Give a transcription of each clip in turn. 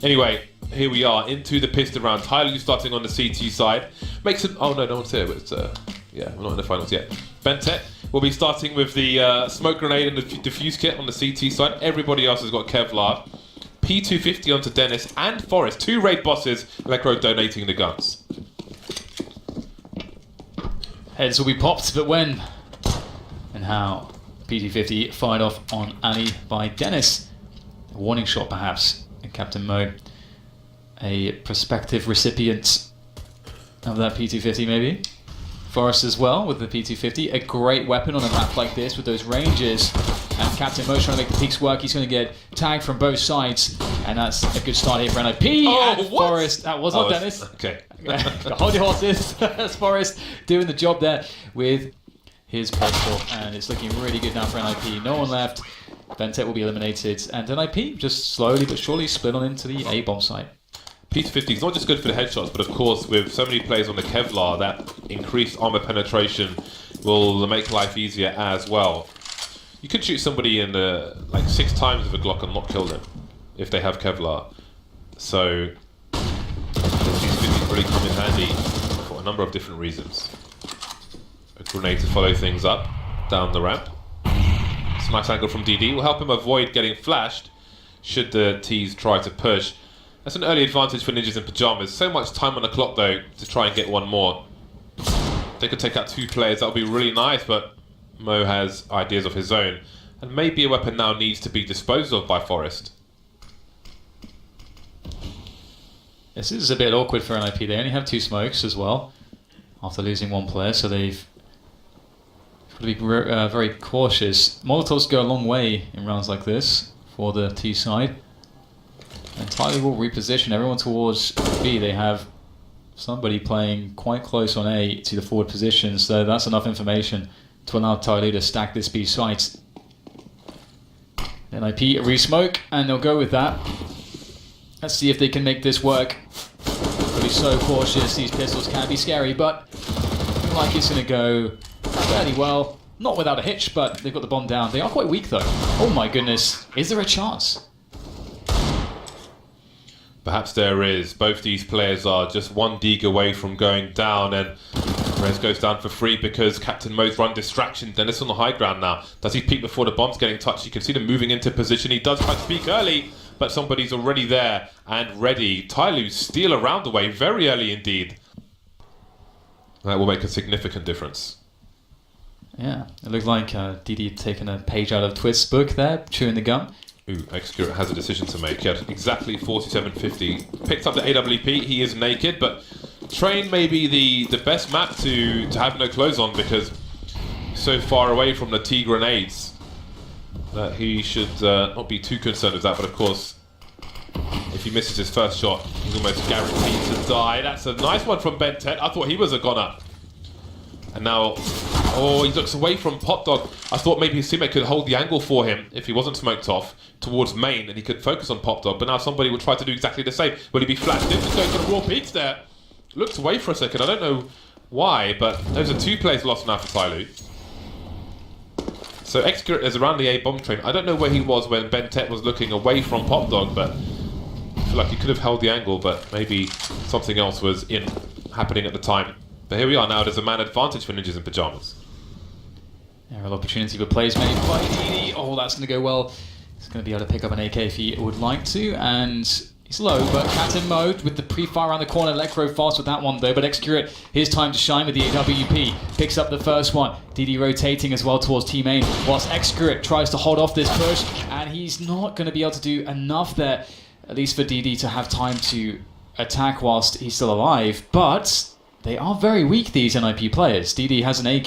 Anyway, here we are into the pistol round. Tyler starting on the CT side. Makes it. Oh no, no one's here, but it's yeah, we're not in the finals yet. Bentet will be starting with the smoke grenade and the diffuse kit on the CT side. Everybody else has got Kevlar. P250 onto Dennis and Forest. 2 raid bosses. Lekro donating the guns. Heads will be popped, but when and how? P250 fired off on Ali by Dennis. A warning shot, perhaps. And Captain Mo, a prospective recipient of that P250, maybe. Forest as well with the P250, a great weapon on a map like this with those ranges. And Captain Mo's trying to make the peaks work. He's going to get tagged from both sides, and that's a good start here for NIP. And Forest, that was not Dennis. Okay. Hold your horses. That's Forest doing the job there with his pistol, and it's looking really good now for NIP. No one left. Bentet will be eliminated, and NIP just slowly but surely split on into the A-bomb site. P250 is not just good for the headshots, but of course with so many players on the Kevlar, that increased armor penetration will make life easier as well. You could shoot somebody in like 6 times with a Glock and not kill them if they have Kevlar. So P250 really come in handy for a number of different reasons. A grenade to follow things up down the ramp. Smash angle from DD will help him avoid getting flashed should the T's try to push. That's an early advantage for Ninjas in Pyjamas. So much time on the clock though to try and get one more. They could take out 2 players, that would be really nice, but Mo has ideas of his own. And maybe a weapon now needs to be disposed of by Forest. This is a bit awkward for NIP. They only have 2 smokes as well after losing 1 player, so they've got to be very cautious. Molotovs go a long way in rounds like this for the T side. And Tyler will reposition everyone towards B. They have somebody playing quite close on A to the forward position, so that's enough information to allow Tyler to stack this B site. NIP re-smoke, and they'll go with that. Let's see if they can make this work. They'll be so cautious. These pistols can be scary, but I feel like it's going to go fairly well. Not without a hitch, but they've got the bomb down. They are quite weak though. Oh my goodness. Is there a chance? Perhaps there is. Both these players are just 1 dig away from going down, and Rez goes down for free because Captain Mo's run distraction. Dennis on the high ground now. Does he peek before the bomb's getting touched? You can see them moving into position. He does try to peek early, but somebody's already there and ready. Tyloo steal around the way very early indeed. That will make a significant difference. Yeah, it looked like DD had taken a page out of Twist's book there, chewing the gum. Ooh, Xcurate has a decision to make. He had exactly 4750. Picked up the AWP. He is naked, but Train may be the best map to have no clothes on because so far away from the T grenades that he should not be too concerned with that. But of course, if he misses his first shot, he's almost guaranteed to die. That's a nice one from Bentet. I thought he was a goner. And now, oh, he looks away from Pop Dog. I thought maybe his teammate could hold the angle for him if he wasn't smoked off towards main and he could focus on Pop Dog. But now somebody will try to do exactly the same. Will he be flashed in? Just going for the raw peaks there. Looked away for a second. I don't know why, but those are 2 players lost now for Tyloo. So Xcurate is around the A bomb train. I don't know where he was when Bentet was looking away from Pop Dog, but I feel like he could have held the angle, but maybe something else was happening at the time. But here we are now. There's a man advantage for Ninjas in Pyjamas. Yeah, real opportunity for plays made by DD. Oh, that's going to go well. He's going to be able to pick up an AK if he would like to, and he's low, but Captain Mode with the pre-fire around the corner. Electro fast with that one though, but Xcurate, his time to shine with the AWP. Picks up the first one. DD rotating as well towards Team Main, whilst Xcurate tries to hold off this push, and he's not going to be able to do enough there, at least for DD to have time to attack whilst he's still alive, but they are very weak, these NIP players. DD has an AK.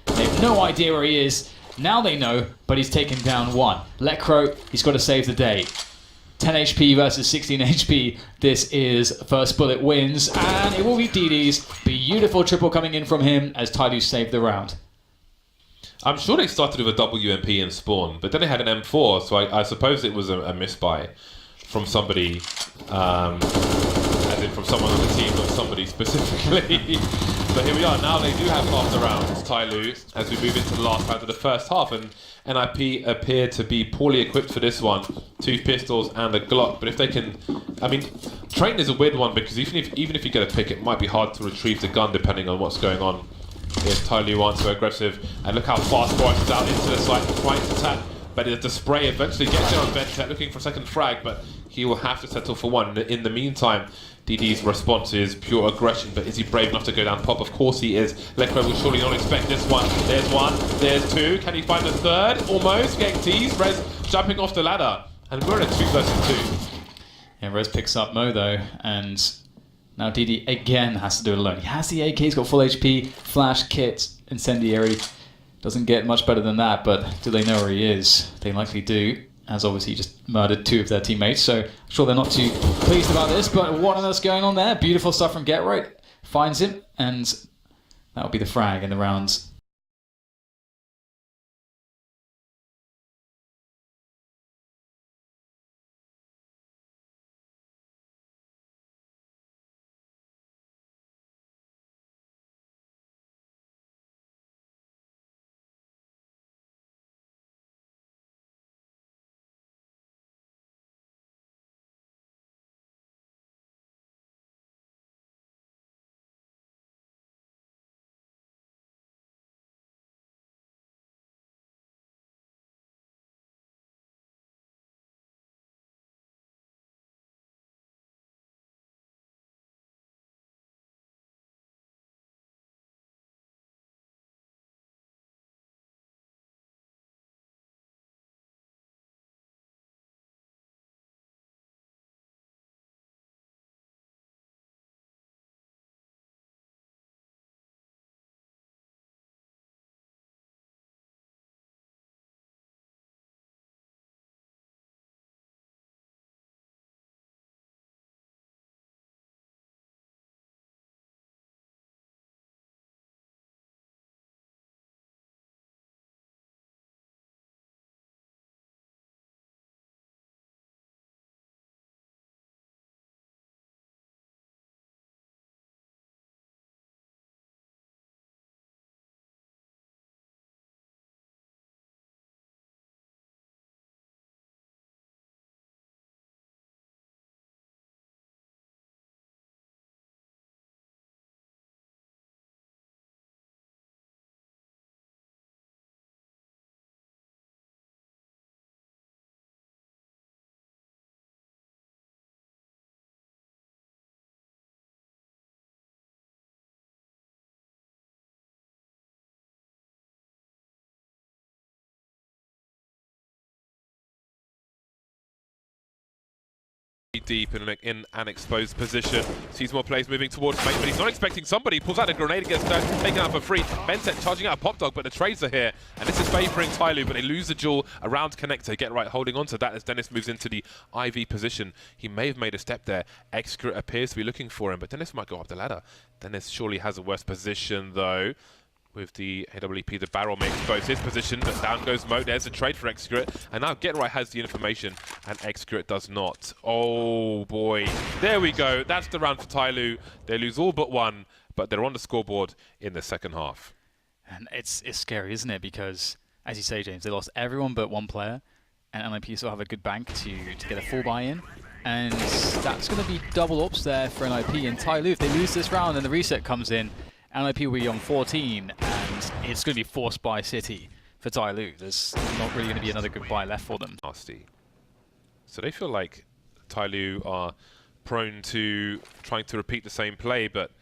They have no idea where he is. Now they know, but he's taken down 1. Lekro, he's got to save the day. 10 HP versus 16 HP. This is first bullet wins, and it will be DD's. Beautiful triple coming in from him as Tyloo saved the round. I'm sure they started with a WMP in spawn, but then they had an M4, so I suppose it was a misbuy from somebody at as in from someone on the team, not somebody specifically. But here we are. Now they do have half the rounds, Tyloo, as we move into the last round of the first half. And NIP appear to be poorly equipped for this one. 2 pistols and a Glock. But if they can... I mean, Train is a weird one because even if you get a pick, it might be hard to retrieve the gun depending on what's going on. If Tyloo aren't so aggressive. And look how fast Boris is out into the site trying to tap. But the spray eventually gets in on Ventet looking for a second frag, but he will have to settle for one. In the meantime, DD's response is pure aggression, but is he brave enough to go down pop? Of course he is. Lekr0 will surely not expect this one. There's one, there's two. Can he find the third? Almost. Getting teased. Rez jumping off the ladder. And we're in a 2 versus 2. Yeah, Rez picks up Mo though, and now DD again has to do it alone. He has the AK, he's got full HP, flash, kit, incendiary. Doesn't get much better than that, but do they know where he is? They likely do, as obviously he just murdered 2 of their teammates, so I'm sure they're not too pleased about this, but what on earth's going on there? Beautiful stuff from GeT_RiGhT, finds him, and that'll be the frag in the round. Deep in an exposed position. Sees more players moving towards mate, but he's not expecting somebody. Pulls out a grenade, gets taken out for free. Ventet charging out a pop dog, but the trades are here. And this is favouring Tyloo, but they lose the duel around Connector. GeT_RiGhT holding on to that as Dennis moves into the IV position. He may have made a step there. Excurate appears to be looking for him, but Dennis might go up the ladder. Dennis surely has a worse position though. With the AWP, the barrel may expose his position, but down goes Mo. There's a trade for Excurate, and now GeT_RiGhT has the information, and Excurate does not. Oh boy, there we go. That's the round for Tyloo. They lose all but one, but they're on the scoreboard in the second half. And it's scary, isn't it? Because, as you say, James, they lost everyone but one player, and NIP still have a good bank to get a full buy-in. And that's going to be double ups there for NIP and Tyloo. If they lose this round and the reset comes in, NIP will be on 14, and it's going to be forced by City for Tyloo. There's not really going to be another good buy left for them. Nasty. So they feel like Tyloo are prone to trying to repeat the same play, but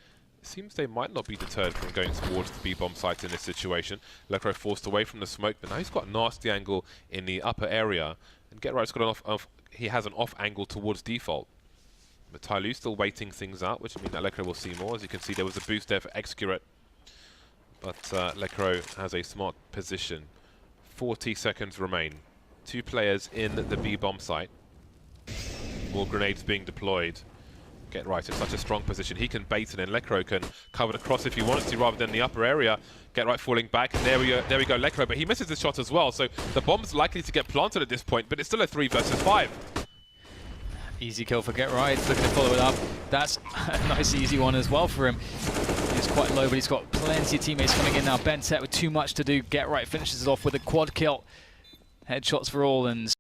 it seems they might not be deterred from going towards the B-bomb site in this situation. Lekr0 forced away from the smoke, but now he's got a nasty angle in the upper area, and GeT_RiGhT's got he has an off angle towards default. But Tyloo still waiting things out, which means that Lekr0 will see more. As you can see, there was a boost there for Excurate. But Lekr0 has a smart position. 40 seconds remain. 2 players in the B-bomb site. More grenades being deployed. GeT_RiGhT in such a strong position. He can bait it in. Lekr0 can cover the cross if he wants to, rather than the upper area. GeT_RiGhT falling back, and there we go, Lekr0, but he misses the shot as well. So the bomb's likely to get planted at this point, but it's still a 3 versus 5. Easy kill for Get Right. Looking to follow it up. That's a nice easy one as well for him. He's quite low, but he's got plenty of teammates coming in now. Bentet with too much to do. Get Right finishes it off with a quad kill. Headshots for all, and